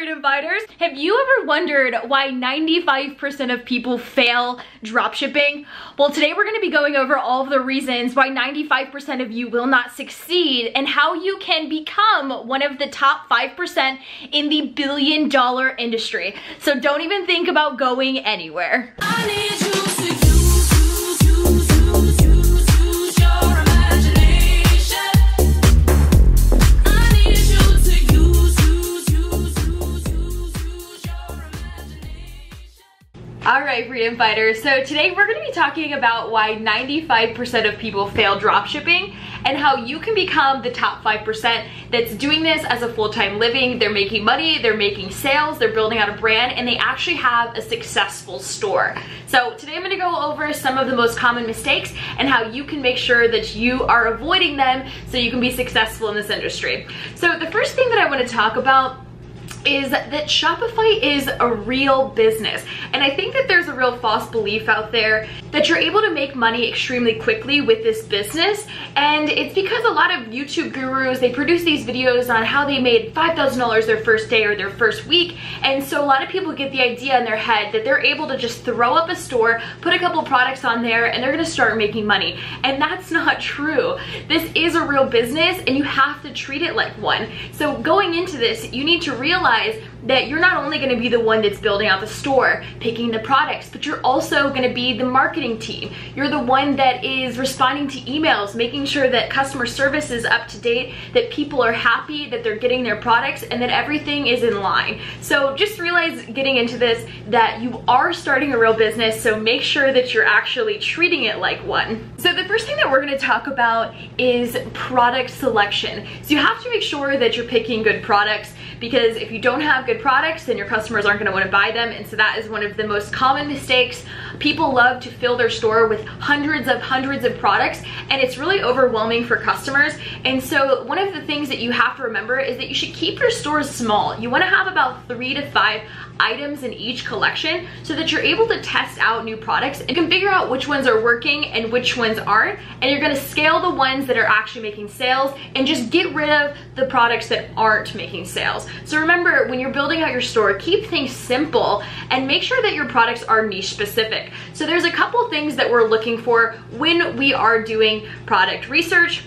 freedom fighters. Have you ever wondered why 95% of people fail dropshipping? Well, today we're gonna be going over all of the reasons why 95% of you will not succeed and how you can become one of the top 5% in the billion-dollar industry. So don't even think about going anywhere. I need you to use your imagination. I need you to use your imagination. All right, freedom fighters. So today we're gonna be talking about why 95% of people fail dropshipping and how you can become the top 5% that's doing this as a full-time living. They're making money, they're making sales, they're building out a brand, and they actually have a successful store. So today I'm gonna go over some of the most common mistakes and how you can make sure that you are avoiding them so you can be successful in this industry. So the first thing that I wanna talk about is that Shopify is a real business. And I think that there's a real false belief out there that you're able to make money extremely quickly with this business. And it's because a lot of YouTube gurus, they produce these videos on how they made $5,000 their first day or their first week. And so a lot of people get the idea in their head that they're able to just throw up a store, put a couple products on there, and they're gonna start making money. And that's not true. This is a real business and you have to treat it like one. So going into this, you need to realize that you're not only going to be the one that's building out the store, picking the products, but you're also going to be the marketing team. You're the one that is responding to emails, making sure that customer service is up to date, that people are happy, that they're getting their products, and that everything is in line. So just realize getting into this that you are starting a real business, so make sure that you're actually treating it like one. So the first thing that we're going to talk about is product selection. So you have to make sure that you're picking good products, because if you don't have good products, then your customers aren't gonna wanna buy them. And so that is one of the most common mistakes. People love to fill their store with hundreds of products, and it's really overwhelming for customers. And so one of the things that you have to remember is that you should keep your stores small. You wanna have about 3 to 5 items in each collection so that you're able to test out new products and can figure out which ones are working and which ones aren't. And you're gonna scale the ones that are actually making sales and just get rid of the products that aren't making sales. So remember, when you're building out your store, keep things simple and make sure that your products are niche specific. So there's a couple things that we're looking for when we are doing product research.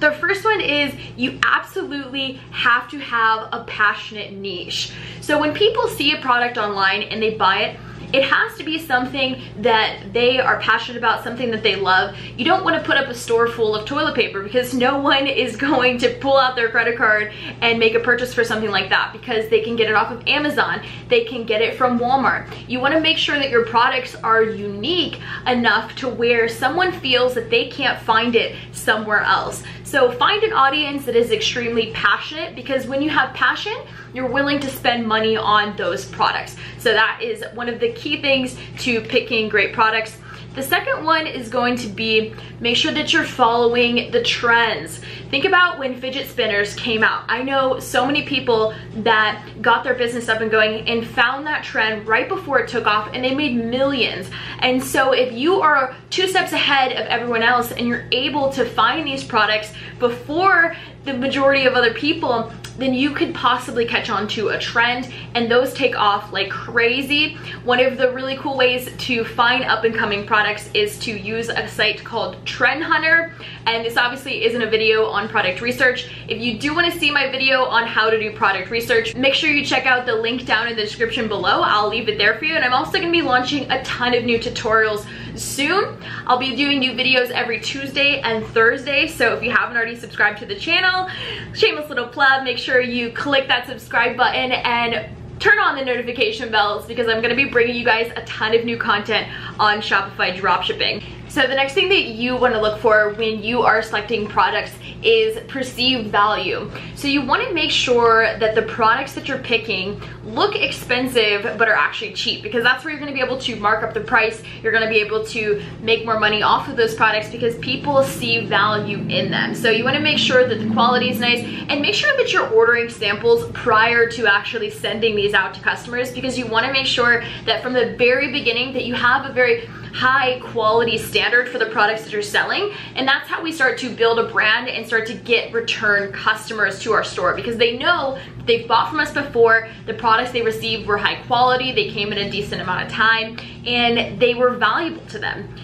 The first one is you absolutely have to have a passionate niche. So when people see a product online and they buy it, it has to be something that they are passionate about, something that they love. You don't want to put up a store full of toilet paper because no one is going to pull out their credit card and make a purchase for something like that because they can get it off of Amazon. They can get it from Walmart. You want to make sure that your products are unique enough to where someone feels that they can't find it somewhere else. So find an audience that is extremely passionate, because when you have passion, you're willing to spend money on those products. So that is one of the key things to picking great products. The second one is going to be make sure that you're following the trends. Think about when fidget spinners came out. I know so many people that got their business up and going and found that trend right before it took off, and they made millions. And so if you are 2 steps ahead of everyone else and you're able to find these products before the majority of other people, then you could possibly catch on to a trend, and those take off like crazy. One of the really cool ways to find up and coming products is to use a site called Trend Hunter. And this obviously isn't a video on product research. If you do want to see my video on how to do product research, make sure you check out the link down in the description below. I'll leave it there for you. And I'm also going to be launching a ton of new tutorials soon. I'll be doing new videos every Tuesday and Thursday. So if you haven't already subscribed to the channel, shameless little plug, make sure you click that subscribe button and turn on the notification bells, because I'm going to be bringing you guys a ton of new content on Shopify dropshipping. So the next thing that you want to look for when you are selecting products is perceived value. So you want to make sure that the products that you're picking look expensive but are actually cheap, because that's where you're going to be able to mark up the price. You're going to be able to make more money off of those products because people see value in them. So you want to make sure that the quality is nice, and make sure that you're ordering samples prior to actually sending these out to customers, because you want to make sure that from the very beginning that you have a very high quality standard for the products that you're selling. And that's how we start to build a brand and start to get return customers to our store, because they know they've bought from us before, the products they received were high quality, they came in a decent amount of time, and they were valuable to them.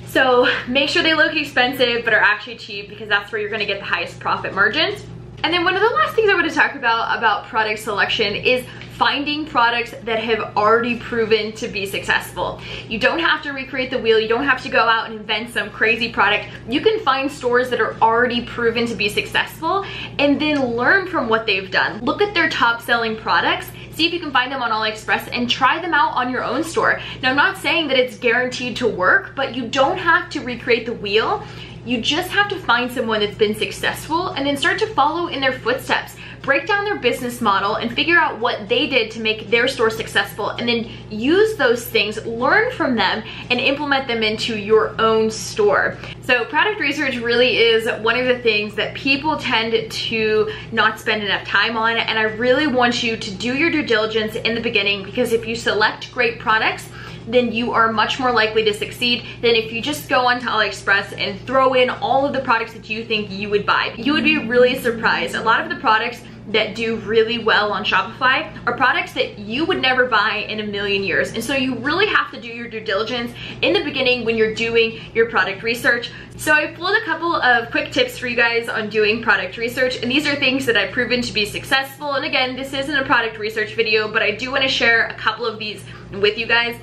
So make sure they look expensive but are actually cheap, because that's where you're gonna get the highest profit margins. And then one of the last things I want to talk about product selection is finding products that have already proven to be successful. You don't have to recreate the wheel. You don't have to go out and invent some crazy product. You can find stores that are already proven to be successful and then learn from what they've done. Look at their top selling products, see if you can find them on AliExpress and try them out on your own store. Now, I'm not saying that it's guaranteed to work, but you don't have to recreate the wheel. You just have to find someone that's been successful and then start to follow in their footsteps. Break down their business model and figure out what they did to make their store successful, and then use those things, learn from them, and implement them into your own store. So product research really is one of the things that people tend to not spend enough time on, and I really want you to do your due diligence in the beginning, because if you select great products, then you are much more likely to succeed than if you just go onto AliExpress and throw in all of the products that you think you would buy. You would be really surprised. A lot of the products that do really well on Shopify are products that you would never buy in a million years. And so you really have to do your due diligence in the beginning when you're doing your product research. So I pulled a couple of quick tips for you guys on doing product research, and these are things that I've proven to be successful. And again, this isn't a product research video, but I do want to share a couple of these with you guys.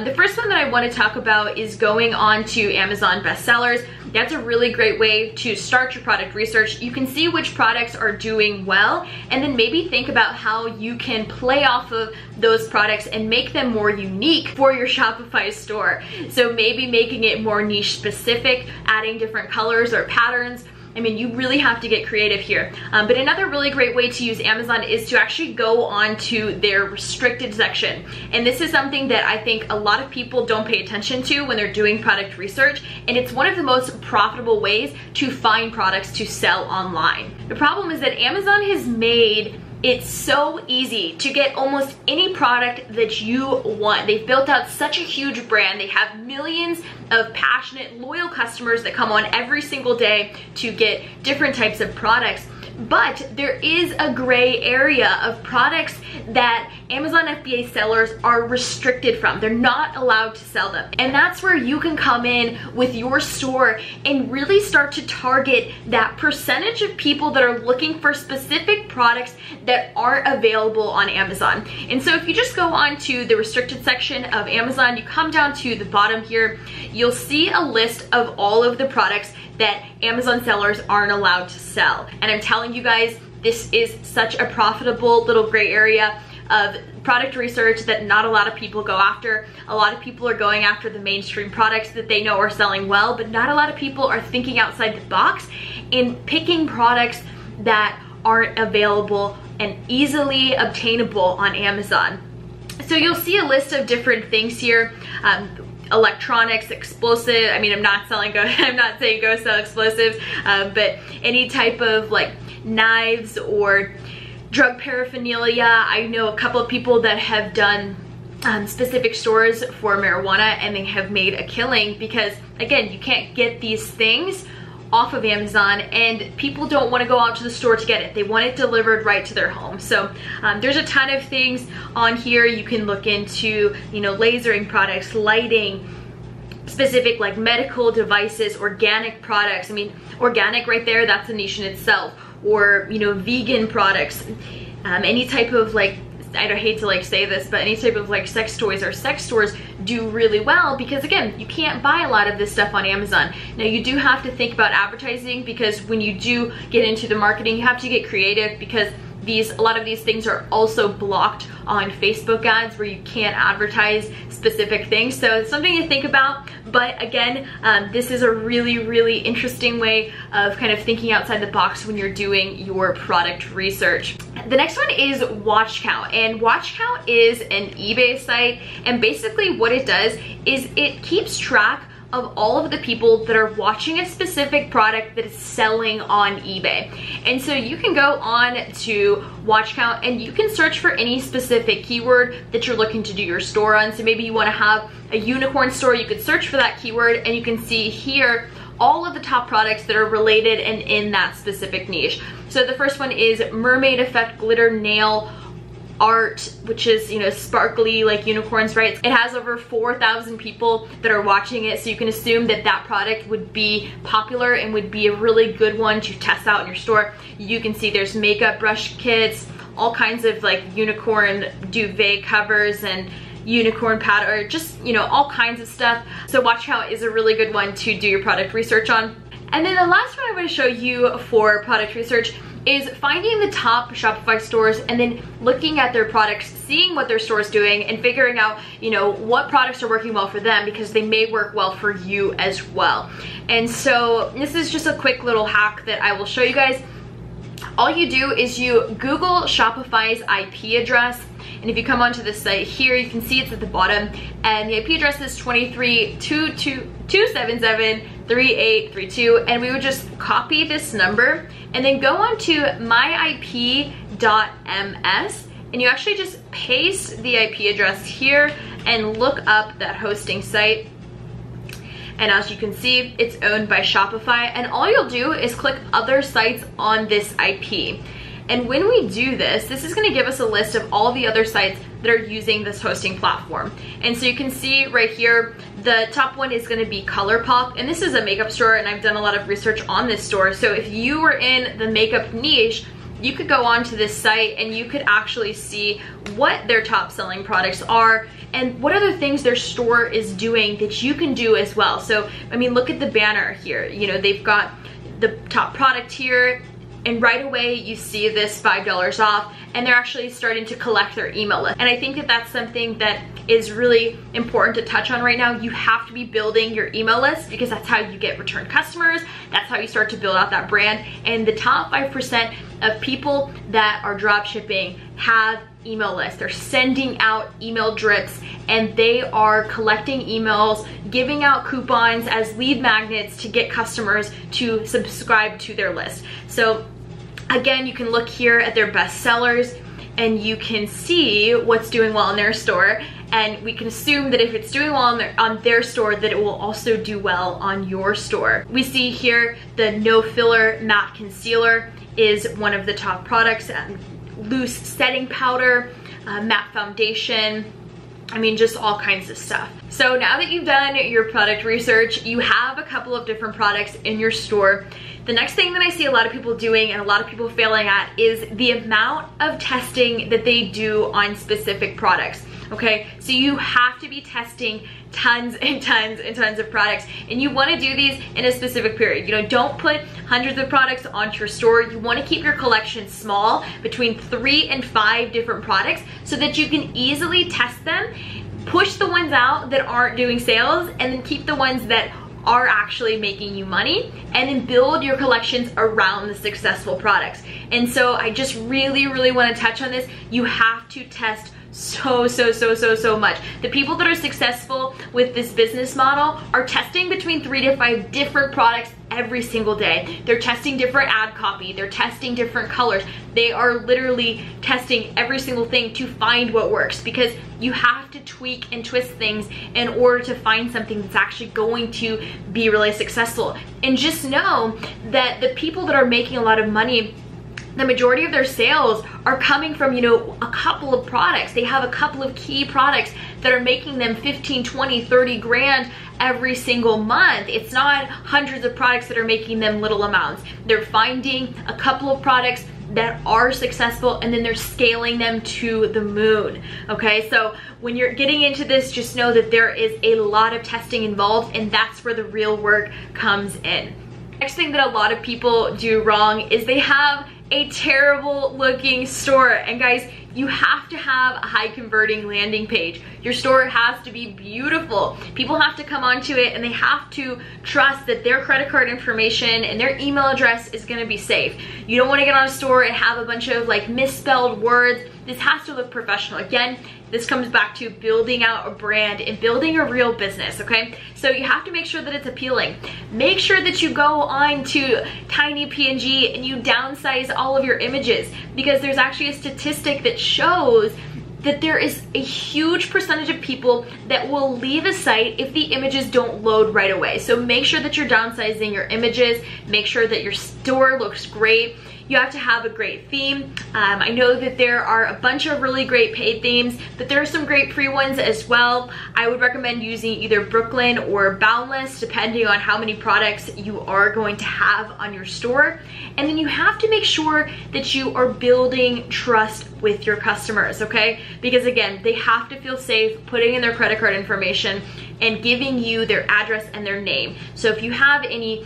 The first one that I want to talk about is going on to Amazon bestsellers. That's a really great way to start your product research. You can see which products are doing well, and then maybe think about how you can play off of those products and make them more unique for your Shopify store. So maybe making it more niche specific, adding different colors or patterns. I mean, you really have to get creative here. But another really great way to use Amazon is to actually go on to their restricted section. And this is something that I think a lot of people don't pay attention to when they're doing product research. And it's one of the most profitable ways to find products to sell online. The problem is that Amazon has made it's so easy to get almost any product that you want. They've built out such a huge brand. They have millions of passionate, loyal customers that come on every single day to get different types of products. But there is a gray area of products that Amazon FBA sellers are restricted from. They're not allowed to sell them. And that's where you can come in with your store and really start to target that percentage of people that are looking for specific products that aren't available on Amazon. And so if you just go on to the restricted section of Amazon, you come down to the bottom here, you'll see a list of all of the products that Amazon sellers aren't allowed to sell. And I'm telling you guys, this is such a profitable little gray area of product research that not a lot of people go after. A lot of people are going after the mainstream products that they know are selling well, but not a lot of people are thinking outside the box and picking products that aren't available and easily obtainable on Amazon. So you'll see a list of different things here. Electronics, explosive. I mean, I'm not saying go sell explosives, but any type of like knives or drug paraphernalia. I know a couple of people that have done specific stores for marijuana, and they have made a killing because, again, you can't get these things off of Amazon, and people don't want to go out to the store to get it. They want it delivered right to their home. So there's a ton of things on here. You can look into, you know, lasering products, lighting, specific like medical devices, organic products. I mean, organic right there, that's a niche in itself. Or, you know, vegan products, any type of like, I don't hate to like say this, but any type of like sex toys or sex stores do really well because, again, you can't buy a lot of this stuff on Amazon. Now, you do have to think about advertising, because when you do get into the marketing, you have to get creative, because a lot of these things are also blocked on Facebook ads where you can't advertise specific things. So it's something to think about. But again, this is a really, really interesting way of kind of thinking outside the box when you're doing your product research. The next one is Watch Count. And Watch Count is an eBay site. And basically what it does is it keeps track of all of the people that are watching a specific product that is selling on eBay. And so you can go on to watch count and you can search for any specific keyword that you're looking to do your store on. So maybe you want to have a unicorn store, you could search for that keyword and you can see here all of the top products that are related and in that specific niche. So the first one is mermaid effect glitter nail art, which is, you know, sparkly like unicorns, right? It has over 4,000 people that are watching it, so you can assume that that product would be popular and would be a really good one to test out in your store. You can see there's makeup brush kits, all kinds of like unicorn duvet covers and unicorn powder, just, you know, all kinds of stuff. So watch count is a really good one to do your product research on. And then the last one I'm going to show you for product research is finding the top Shopify stores and then looking at their products, seeing what their store is doing and figuring out, you know, what products are working well for them because they may work well for you as well. And so this is just a quick little hack that I will show you guys. All you do is you Google Shopify's IP address, and if you come onto this site here, you can see it's at the bottom, and the IP address is 23.277.3832, and we would just copy this number and then go on to myip.ms, and you actually just paste the IP address here and look up that hosting site. And as you can see, it's owned by Shopify, and all you'll do is click other sites on this IP. And when we do this, this is gonna give us a list of all the other sites that are using this hosting platform. And so you can see right here, the top one is gonna be ColourPop, and this is a makeup store, and I've done a lot of research on this store. So if you were in the makeup niche, you could go onto this site and you could actually see what their top selling products are and what other things their store is doing that you can do as well. So, I mean, look at the banner here. You know, they've got the top product here, and right away you see this $5 off, and they're actually starting to collect their email list. And I think that that's something that is really important to touch on right now. You have to be building your email list because that's how you get return customers. That's how you start to build out that brand. And the top 5% of people that are drop shipping have email lists. They're sending out email drips, and they are collecting emails, giving out coupons as lead magnets to get customers to subscribe to their list. So again, you can look here at their best sellers and you can see what's doing well in their store, and we can assume that if it's doing well on their store, that it will also do well on your store. We see here the No Filler Matte Concealer is one of the top products, loose setting powder, matte foundation, I mean, just all kinds of stuff. So now that you've done your product research, you have a couple of different products in your store. The next thing that I see a lot of people doing and a lot of people failing at is the amount of testing that they do on specific products. Okay, so you have to be testing tons and tons and tons of products, and you want to do these in a specific period. You know, don't put hundreds of products onto your store. You want to keep your collection small, between 3 and 5 different products, so that you can easily test them, push the ones out that aren't doing sales, and then keep the ones that are actually making you money, and then build your collections around the successful products. And so I just really want to touch on this. You have to test so much. The people that are successful with this business model are testing between 3 to 5 different products every single day. They're testing different ad copy, they're testing different colors. They are literally testing every single thing to find what works, because you have to tweak and twist things in order to find something that's actually going to be really successful. And just know that the people that are making a lot of money, the majority of their sales are coming from, you know, a couple of products. They have a couple of key products that are making them 15, 20, 30 grand every single month. It's not hundreds of products that are making them little amounts. They're finding a couple of products that are successful, and then they're scaling them to the moon. Okay, so when you're getting into this, just know that there is a lot of testing involved, and that's where the real work comes in. Next thing that a lot of people do wrong is they have a terrible looking store. And guys, You have to have a high converting landing page. Your store has to be beautiful. People have to come onto it and they have to trust that their credit card information and their email address is gonna be safe. You don't wanna get on a store and have a bunch of like misspelled words. This has to look professional. Again, this comes back to building out a brand and building a real business, okay? So you have to make sure that it's appealing. Make sure that you go on to Tiny PNG and you downsize all of your images, because there's actually a statistic that shows that there is a huge percentage of people that will leave a site if the images don't load right away. So make sure that you're downsizing your images, make sure that your store looks great. You have to have a great theme. I know that there are a bunch of really great paid themes, but there are some great free ones as well. I would recommend using either Brooklyn or Boundless, depending on how many products you are going to have on your store. And then you have to make sure that you are building trust with your customers, okay? Because again, they have to feel safe putting in their credit card information and giving you their address and their name. So if you have anything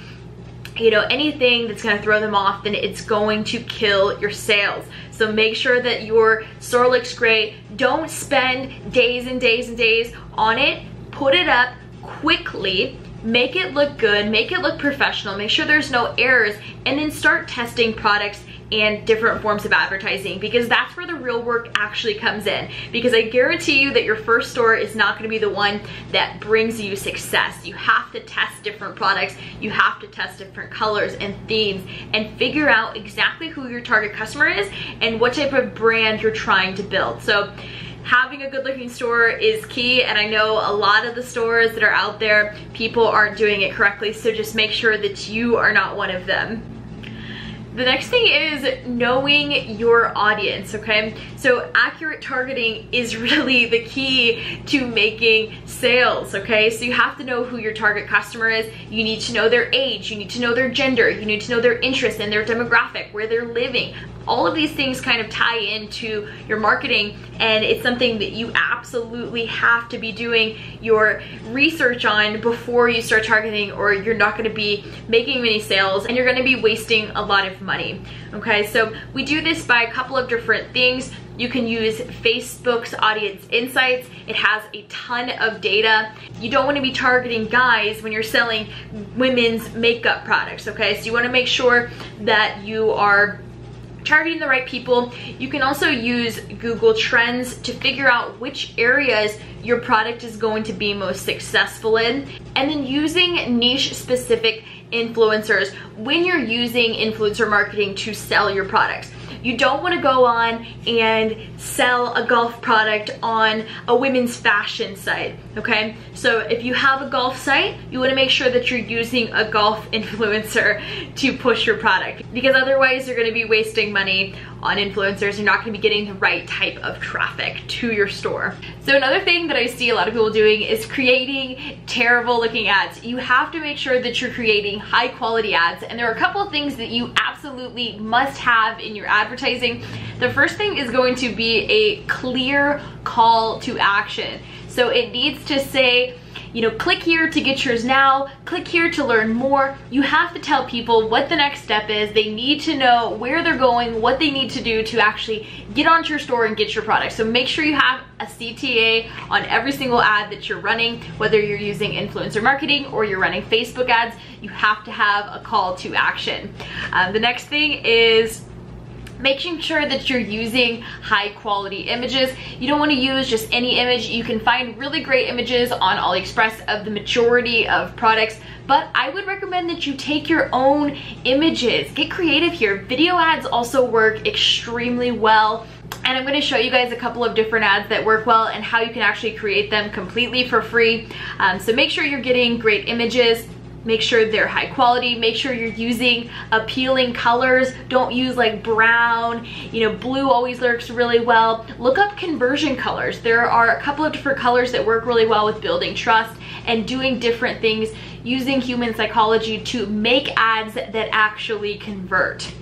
that's gonna throw them off, then it's going to kill your sales. So make sure that your store looks great. Don't spend days and days and days on it. Put it up quickly, make it look good, make it look professional, make sure there's no errors, and then start testing products and different forms of advertising, because that's where the real work actually comes in. Because I guarantee you that your first store is not gonna be the one that brings you success. You have to test different products, you have to test different colors and themes, and figure out exactly who your target customer is and what type of brand you're trying to build. So having a good looking store is key, and I know a lot of the stores that are out there, people aren't doing it correctly, so just make sure that you are not one of them. The next thing is knowing your audience, okay? So accurate targeting is really the key to making sales, okay? So you have to know who your target customer is. You need to know their age, you need to know their gender, you need to know their interests and their demographic, where they're living. All of these things kind of tie into your marketing, and it's something that you absolutely have to be doing your research on before you start targeting, or you're not gonna be making many sales and you're gonna be wasting a lot of money, okay? So we do this by a couple of different things. You can use Facebook's Audience Insights. It has a ton of data. You don't want to be targeting guys when you're selling women's makeup products, okay? So you want to make sure that you are targeting the right people. You can also use Google Trends to figure out which areas your product is going to be most successful in, and then using niche specific influencers when you're using influencer marketing to sell your products. You don't want to go on and sell a golf product on a women's fashion site, okay? So if you have a golf site, you want to make sure that you're using a golf influencer to push your product, because otherwise you're going to be wasting money on influencers. You're not going to be getting the right type of traffic to your store. So another thing that I see a lot of people doing is creating terrible looking ads. You have to make sure that you're creating high quality ads, and there are a couple of things that you absolutely must have in your advertising. The first thing is going to be a clear call to action. So it needs to say, you know, click here to get yours now, click here to learn more. You have to tell people what the next step is. They need to know where they're going, what they need to do to actually get onto your store and get your product. So make sure you have a CTA on every single ad that you're running, whether you're using influencer marketing or you're running Facebook ads. You have to have a call to action. The next thing is making sure that you're using high quality images. You don't want to use just any image. You can find really great images on AliExpress of the majority of products, but I would recommend that you take your own images. Get creative here. Video ads also work extremely well, and I'm going to show you guys a couple of different ads that work well and how you can actually create them completely for free. So make sure you're getting great images. Make sure they're high quality. Make sure you're using appealing colors. Don't use like brown, you know, blue always works really well. Look up conversion colors. There are a couple of different colors that work really well with building trust and doing different things using human psychology to make ads that actually convert.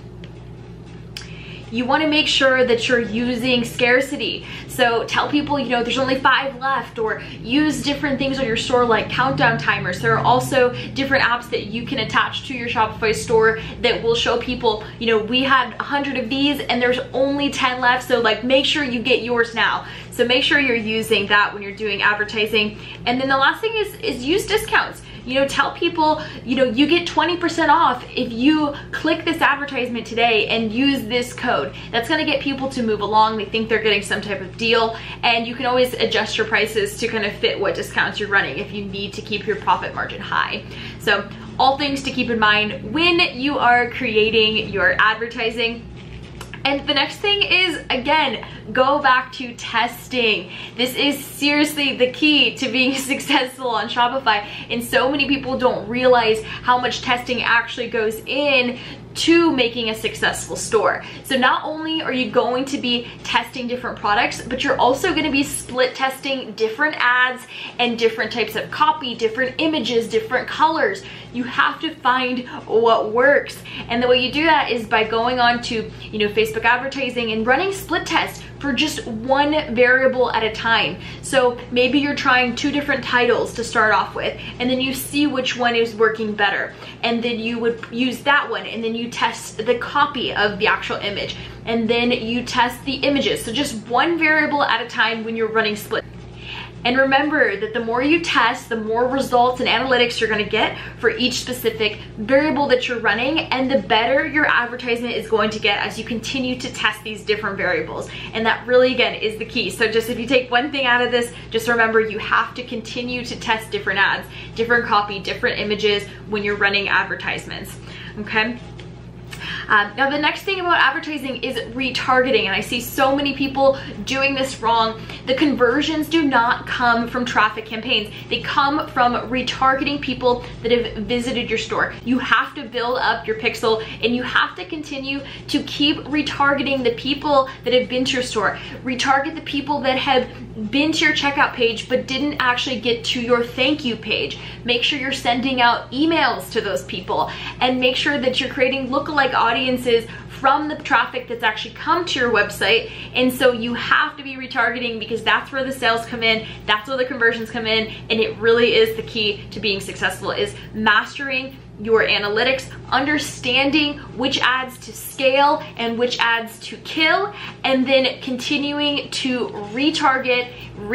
You want to make sure that you're using scarcity. So tell people, you know, there's only 5 left, or use different things on your store like countdown timers. There are also different apps that you can attach to your Shopify store that will show people, you know, we had 100 of these and there's only 10 left, so like make sure you get yours now. So make sure you're using that when you're doing advertising. And then the last thing is use discounts. You know, tell people, you know, you get 20% off if you click this advertisement today and use this code. That's gonna get people to move along. They think they're getting some type of deal, and you can always adjust your prices to kind of fit what discounts you're running if you need to keep your profit margin high. So all things to keep in mind when you are creating your advertising. And the next thing is, again, go back to testing. This is seriously the key to being successful on Shopify. And so many people don't realize how much testing actually goes in to making a successful store. So not only are you going to be testing different products, but you're also going to be split testing different ads and different types of copy, different images, different colors. You have to find what works. And the way you do that is by going on to, you know, Facebook advertising and running split tests for just one variable at a time. So maybe you're trying 2 different titles to start off with, and then you see which one is working better, and then you would use that one, and then you test the copy of the actual image, and then you test the images. So just one variable at a time when you're running split. And remember that the more you test, the more results and analytics you're gonna get for each specific variable that you're running, and the better your advertisement is going to get as you continue to test these different variables. And that really, again, is the key. So just if you take one thing out of this, just remember you have to continue to test different ads, different copy, different images when you're running advertisements, okay? Now the next thing about advertising is retargeting, and I see so many people doing this wrong. The conversions do not come from traffic campaigns. They come from retargeting people that have visited your store. You have to build up your pixel, and you have to continue to keep retargeting the people that have been to your store. Retarget the people that have been to your checkout page but didn't actually get to your thank you page. Make sure you're sending out emails to those people, and make sure that you're creating lookalike audiences from the traffic that's actually come to your website. And so you have to be retargeting, because that's where the sales come in, that's where the conversions come in, and it really is the key to being successful, is mastering your analytics, understanding which ads to scale and which ads to kill, and then continuing to retarget, and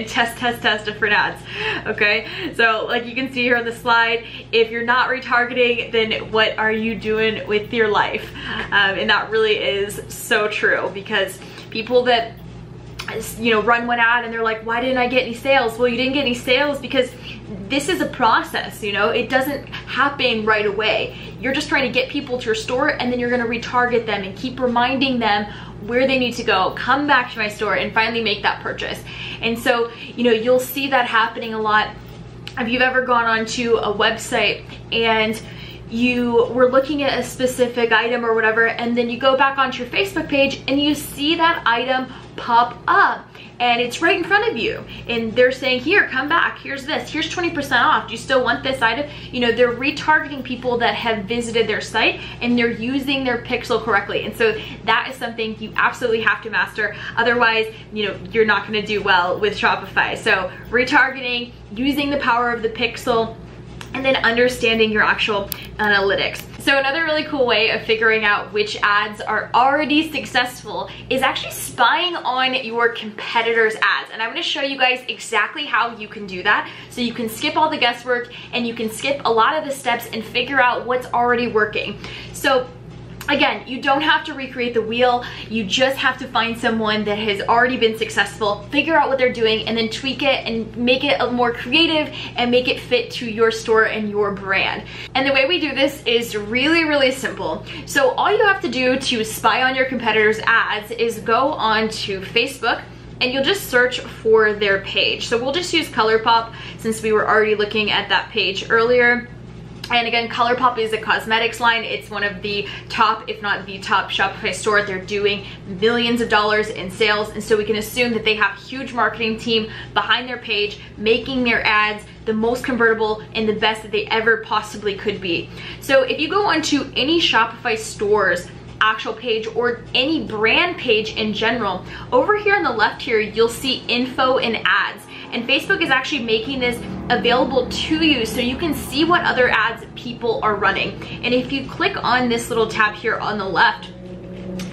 test different ads, okay? So like you can see here on the slide, if you're not retargeting, then what are you doing with your life? And that really is so true, because people that, you know, run one ad and they're like, why didn't I get any sales? Well, you didn't get any sales because this is a process, you know, it doesn't happen right away. You're just trying to get people to your store, and then you're gonna retarget them and keep reminding them where they need to go, come back to my store, and finally make that purchase. And so, you know, you'll see that happening a lot. If you've ever gone onto a website and you were looking at a specific item or whatever, and then you go back onto your Facebook page and you see that item pop up, and it's right in front of you, and they're saying, here, come back, here's this, here's 20% off, do you still want this item? You know, they're retargeting people that have visited their site, and they're using their pixel correctly. And so that is something you absolutely have to master. Otherwise, you know, you're not gonna do well with Shopify. So retargeting, using the power of the pixel, and then understanding your actual analytics. So another really cool way of figuring out which ads are already successful is actually spying on your competitors' ads. And I'm gonna show you guys exactly how you can do that, so you can skip all the guesswork and you can skip a lot of the steps and figure out what's already working. So again, you don't have to recreate the wheel. You just have to find someone that has already been successful, figure out what they're doing, and then tweak it and make it more creative and make it fit to your store and your brand. And the way we do this is really, really simple. So all you have to do to spy on your competitors' ads is go on to Facebook, and you'll just search for their page. So we'll just use ColourPop since we were already looking at that page earlier. And again, ColourPop is a cosmetics line. It's one of the top, if not the top Shopify store. They're doing millions of dollars in sales. And so we can assume that they have a huge marketing team behind their page, making their ads the most convertible and the best that they ever possibly could be. So if you go onto any Shopify stores actual page or any brand page in general, over here on the left here, you'll see info and ads. And Facebook is actually making this available to you so you can see what other ads people are running. And if you click on this little tab here on the left,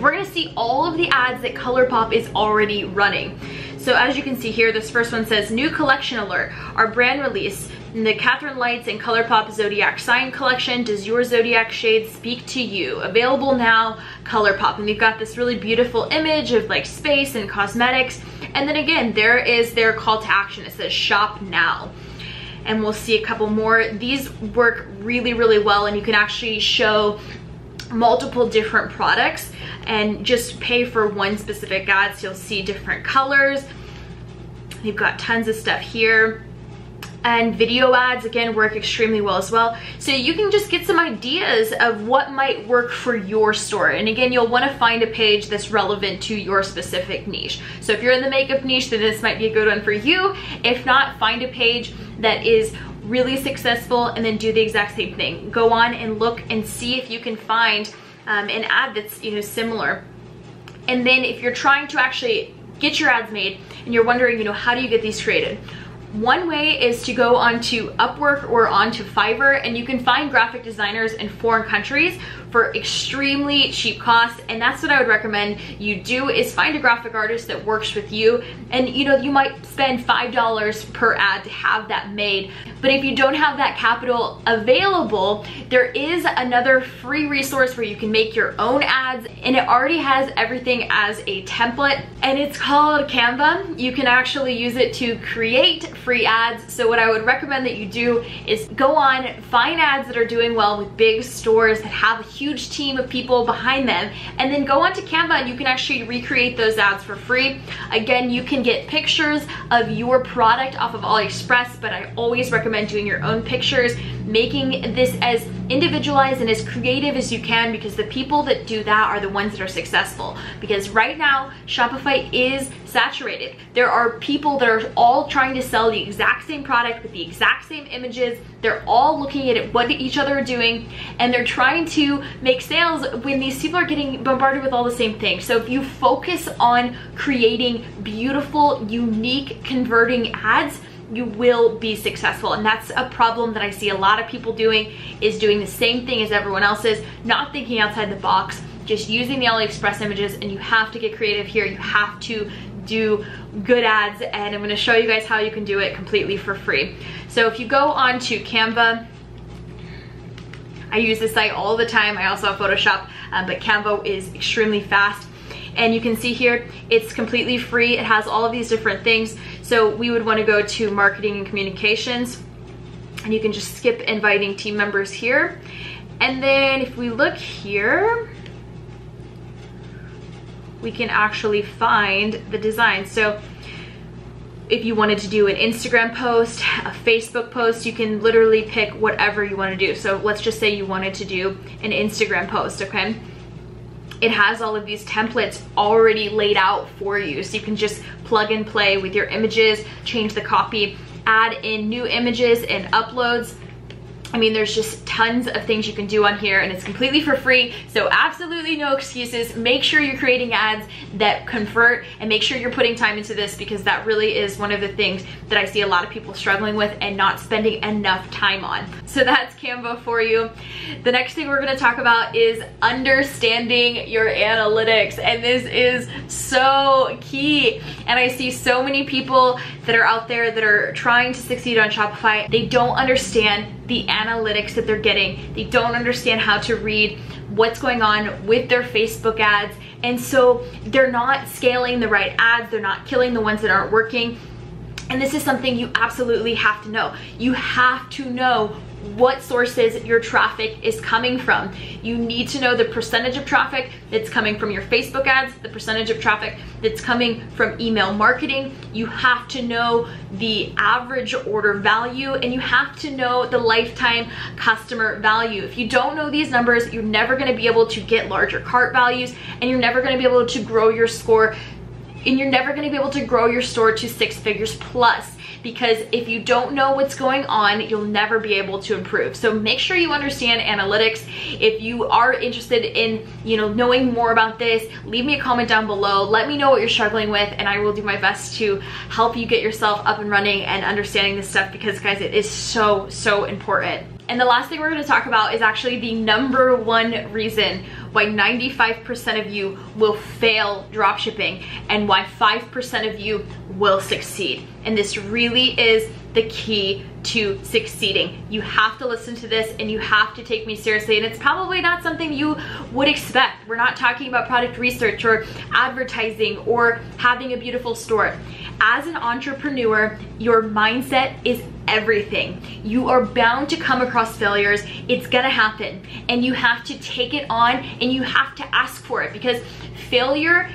we're gonna see all of the ads that ColourPop is already running. So as you can see here, this first one says, new collection alert, our brand release, the Catherine Lights and ColourPop Zodiac Sign Collection. Does your zodiac shade speak to you? Available now, ColourPop. And we've got this really beautiful image of like space and cosmetics. And then again, there is their call to action. It says shop now. And we'll see a couple more. These work really, really well, and you can actually show multiple different products and just pay for one specific ad, so you'll see different colors. You've got tons of stuff here. And video ads, again, work extremely well as well. So you can just get some ideas of what might work for your store. And again, you'll want to find a page that's relevant to your specific niche. So if you're in the makeup niche, then this might be a good one for you. If not, find a page that is really successful and then do the exact same thing. Go on and look and see if you can find an ad that's, you know, similar. And then if you're trying to actually get your ads made and you're wondering, you know, how do you get these created? One way is to go onto Upwork or onto Fiverr, and you can find graphic designers in foreign countries for extremely cheap costs. And that's what I would recommend you do, is find a graphic artist that works with you. And you know, you might spend $5 per ad to have that made. But if you don't have that capital available, there is another free resource where you can make your own ads, and it already has everything as a template, and it's called Canva. You can actually use it to create free ads. So what I would recommend that you do is go on, find ads that are doing well with big stores that have a huge team of people behind them, and then go onto Canva and you can actually recreate those ads for free. Again, you can get pictures of your product off of AliExpress, but I always recommend doing your own pictures, making this as individualized and as creative as you can, because the people that do that are the ones that are successful. Because right now, Shopify is saturated. There are people that are all trying to sell the exact same product with the exact same images. They're all looking at what each other are doing, and they're trying to make sales when these people are getting bombarded with all the same things. So if you focus on creating beautiful, unique, converting ads, you will be successful. And that's a problem that I see a lot of people doing, is doing the same thing as everyone else is, not thinking outside the box, just using the AliExpress images. And you have to get creative here. You have to do good ads, and I'm going to show you guys how you can do it completely for free. So if you go on to Canva, I use this site all the time. I also have Photoshop, but Canva is extremely fast. And you can see here, it's completely free. It has all of these different things. So we would want to go to marketing and communications, and you can just skip inviting team members here. And then if we look here, we can actually find the design. So if you wanted to do an Instagram post, a Facebook post, you can literally pick whatever you want to do. So let's just say you wanted to do an Instagram post, okay? It has all of these templates already laid out for you. So you can just plug and play with your images, change the copy, add in new images and uploads. I mean, there's just tons of things you can do on here, and it's completely for free. So absolutely no excuses. Make sure you're creating ads that convert, and make sure you're putting time into this, because that really is one of the things that I see a lot of people struggling with and not spending enough time on. So that's Canva for you. The next thing we're gonna talk about is understanding your analytics. And this is so key. And I see so many people that are out there that are trying to succeed on Shopify. They don't understand the analytics that they're getting. They don't understand how to read what's going on with their Facebook ads. And so they're not scaling the right ads. They're not killing the ones that aren't working. And this is something you absolutely have to know. You have to know what sources your traffic is coming from. You need to know the percentage of traffic that's coming from your Facebook ads, the percentage of traffic that's coming from email marketing. You have to know the average order value, and you have to know the lifetime customer value. If you don't know these numbers, you're never going to be able to get larger cart values, and you're never going to be able to grow your score and you're never gonna be able to grow your store to 6 figures plus. Because if you don't know what's going on, you'll never be able to improve. So make sure you understand analytics. If you are interested in, knowing more about this, leave me a comment down below. Let me know what you're struggling with, and I will do my best to help you get yourself up and running and understanding this stuff, because guys, it is so, so important. And the last thing we're gonna talk about is actually the number one reason why 95% of you will fail dropshipping and why 5% of you will succeed. And this really is the key to succeeding. You have to listen to this and you have to take me seriously. And it's probably not something you would expect. We're not talking about product research or advertising or having a beautiful store. As an entrepreneur, your mindset is everything. You are bound to come across failures. It's gonna happen, and you have to take it on and you have to ask for it, because failure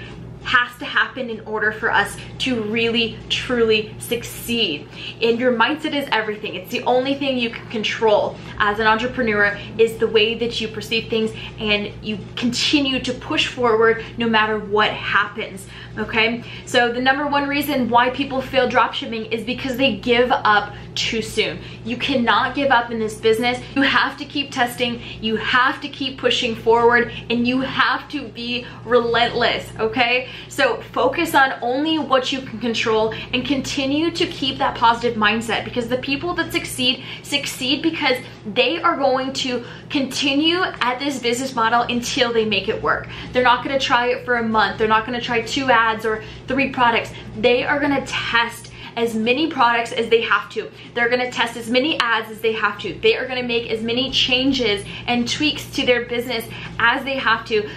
has to happen in order for us to really truly succeed. And your mindset is everything. It's the only thing you can control as an entrepreneur, is the way that you perceive things, and you continue to push forward no matter what happens. Okay, so the number one reason why people fail dropshipping is because they give up too soon. You cannot give up in this business. You have to keep testing, you have to keep pushing forward, and you have to be relentless. Okay, so focus on only what you can control and continue to keep that positive mindset, because the people that succeed because they are going to continue at this business model until they make it work. They're not going to try it for a month. They're not going to try 2 ads or 3 products. They are going to test as many products as they have to. They're going to test as many ads as they have to. They are going to make as many changes and tweaks to their business as they have to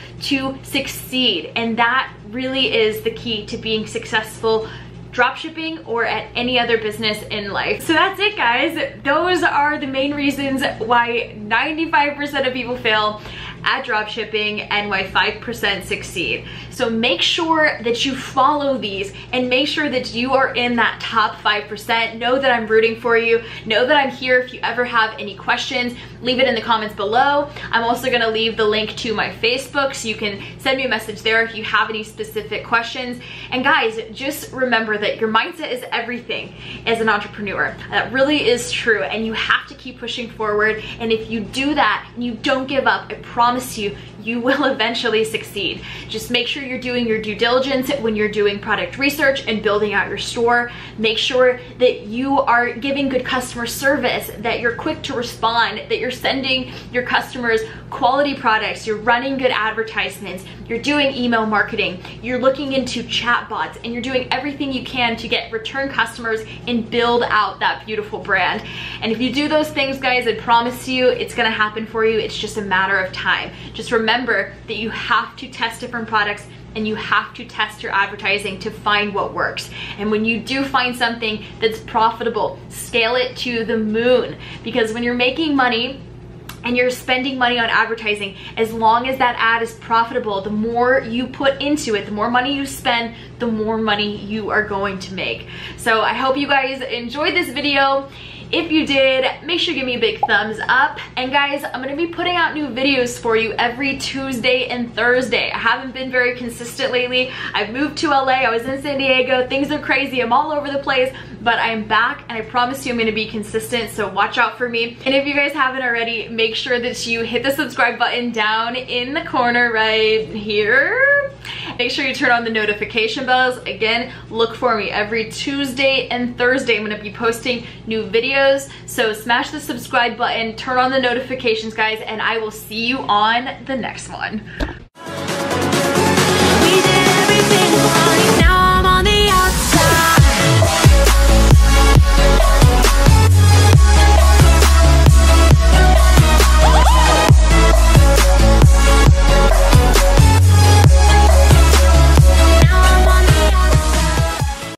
succeed. And that really is the key to being successful dropshipping or at any other business in life. So that's it, guys. Those are the main reasons why 95% of people fail at dropshipping and why 5% succeed. So make sure that you follow these and make sure that you are in that top 5%. Know that I'm rooting for you. Know that I'm here if you ever have any questions. Leave it in the comments below. I'm also gonna leave the link to my Facebook so you can send me a message there if you have any specific questions. And guys, just remember that your mindset is everything as an entrepreneur. That really is true, and you have to keep pushing forward. And if you do that and you don't give up, I promise you, you will eventually succeed. Just make sure you're doing your due diligence when you're doing product research and building out your store. Make sure that you are giving good customer service, that you're quick to respond, that you're sending your customers quality products, you're running good advertisements, you're doing email marketing, you're looking into chatbots, and you're doing everything you can to get return customers and build out that beautiful brand. And if you do those things, guys, I promise you it's gonna happen for you. It's just a matter of time. Just remember that you have to test different products and you have to test your advertising to find what works. And when you do find something that's profitable, scale it to the moon, because when you're making money and you're spending money on advertising, as long as that ad is profitable, the more you put into it, the more money you spend, the more money you are going to make. So I hope you guys enjoyed this video. If you did, make sure you give me a big thumbs up. And guys, I'm gonna be putting out new videos for you every Tuesday and Thursday. I haven't been very consistent lately. I've moved to LA, I was in San Diego, things are crazy, I'm all over the place, but I'm back and I promise you I'm gonna be consistent, so watch out for me. And if you guys haven't already, make sure that you hit the subscribe button down in the corner right here. Make sure you turn on the notification bells. Again, look for me every Tuesday and Thursday. I'm gonna be posting new videos. So smash the subscribe button, turn on the notifications, guys, and I will see you on the next one.